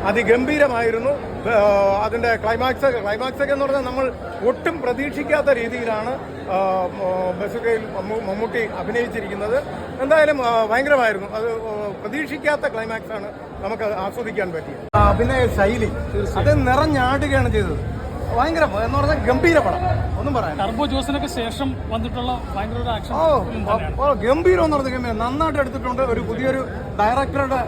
അതിഗംഭീരമായിരുന്നു. അതിൻ്റെ ക്ലൈമാക്സ് ഒക്കെ എന്ന് പറഞ്ഞാൽ നമ്മൾ ഒട്ടും പ്രതീക്ഷിക്കാത്ത രീതിയിലാണ് ബസുകയിൽ മമ്മൂട്ടി അഭിനയിച്ചിരിക്കുന്നത്. എന്തായാലും ഭയങ്കരമായിരുന്നു. അത് പ്രതീക്ഷിക്കാത്ത ക്ലൈമാക്സാണ് നമുക്ക് ആസ്വദിക്കാൻ പറ്റിയത്. അഭിനയ ശൈലി അത് നിറഞ്ഞാടുകയാണ് ചെയ്തത്. ഭയങ്കര എന്ന് പറഞ്ഞാൽ ഗംഭീര പടം, ഒന്നും പറയാം. ടർബോ ജോസിനൊക്കെ ശേഷം വന്നിട്ടുള്ള ഭയങ്കര ഒരു ആക്ഷൻ ഗംഭീരം എന്ന് പറഞ്ഞാൽ ഗംഭീരം നന്നായിട്ട് എടുത്തിട്ടുണ്ട്. ഒരു പുതിയൊരു ഡയറക്ടറുടെ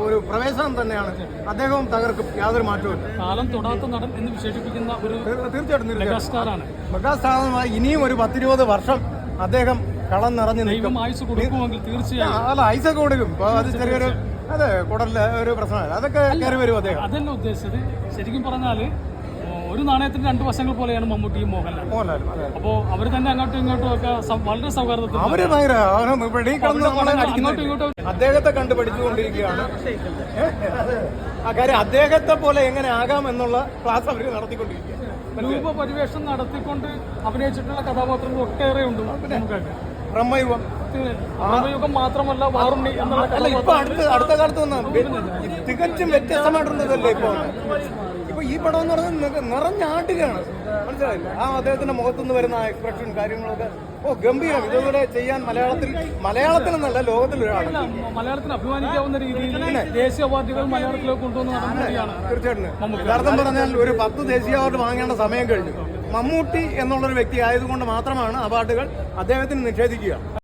ഒരു പ്രവേശനം തന്നെയാണ്. അദ്ദേഹവും തകർക്കും, യാതൊരു മാറ്റവും. കാലം തൊടാത്ത നടൻ എന്ന് വിശേഷിപ്പിക്കുന്ന ഒരു തീർച്ചയായിട്ടും മെഗാസ്റ്റാറാണ്. മെഗാസ്റ്റാറുമായി ഇനിയും ഒരു 10-20 വർഷം അദ്ദേഹം കളം നിറഞ്ഞു നിൽക്കും. ആയുസ് കൊടുക്കുമെങ്കിൽ തീർച്ചയായും അല്ല, ഐസൊക്കെ കൊടുക്കും. അത് ചെറിയൊരു അതെ കുടലിലെ ഒരു പ്രശ്നമല്ല, അതൊക്കെ കയറി വരും അദ്ദേഹം. അതല്ല ഉദ്ദേശിച്ചത്. ശരിക്കും പറഞ്ഞാല് ഒരു നാണയത്തിന് 2 വശങ്ങൾ പോലെയാണ് മമ്മൂട്ടിയും മോഹൻലാൽ. അപ്പോ അവര് തന്നെ അങ്ങോട്ടും ഇങ്ങോട്ടും ഒക്കെ വളരെ സൗഹാർദ്ദത്തിൽ അവര് ഭയങ്കര അങ്ങോട്ടും ഇങ്ങോട്ടും അദ്ദേഹത്തെ കണ്ടു പഠിച്ചുകൊണ്ടിരിക്കുകയാണ്. കാര്യം അദ്ദേഹത്തെ പോലെ എങ്ങനെ ആകാം എന്നുള്ള ക്ലാസ് അവർ നടത്തിക്കൊണ്ടിരിക്കുക. രൂപപരിവേഷം നടത്തിക്കൊണ്ട് അഭിനയിച്ചിട്ടുള്ള കഥാപാത്രങ്ങൾ ഒട്ടേറെ ഉണ്ട്. ബ്രഹ്മയുഗം മാത്രമല്ല വാറുണ്ണി അല്ല, ഇപ്പൊ അടുത്ത കാലത്ത് വന്ന തികച്ചും വ്യത്യസ്തമായിട്ടുള്ളതല്ലേ ഇപ്പൊ ഈ പടം എന്ന് പറഞ്ഞാൽ നിറഞ്ഞാട്ടുകയാണ്. മനസ്സിലായില്ല അദ്ദേഹത്തിന്റെ മുഖത്തുനിന്ന് വരുന്ന എക്സ്പ്രഷൻ കാര്യങ്ങളൊക്കെ ഗംഭീരം. ഇതുപോലെ ചെയ്യാൻ മലയാളത്തിൽ എന്നല്ല ലോകത്തിലൊരാണ്. മലയാളത്തിൽ അഭിമാനിക്കാവുന്ന രീതിയിൽ ദേശീയ അവാർഡുകൾ മലയാളത്തിലേക്ക് കൊണ്ടുവന്ന് തീർച്ചയായിട്ടും. യഥാർത്ഥം പറഞ്ഞാൽ ഒരു 10 ദേശീയ അവാർഡ് വാങ്ങേണ്ട സമയം കഴിഞ്ഞു. മമ്മൂട്ടി എന്നുള്ളൊരു വ്യക്തി ആയതുകൊണ്ട് മാത്രമാണ് അവാർഡുകൾ അദ്ദേഹത്തിന് നിഷേധിക്കുക.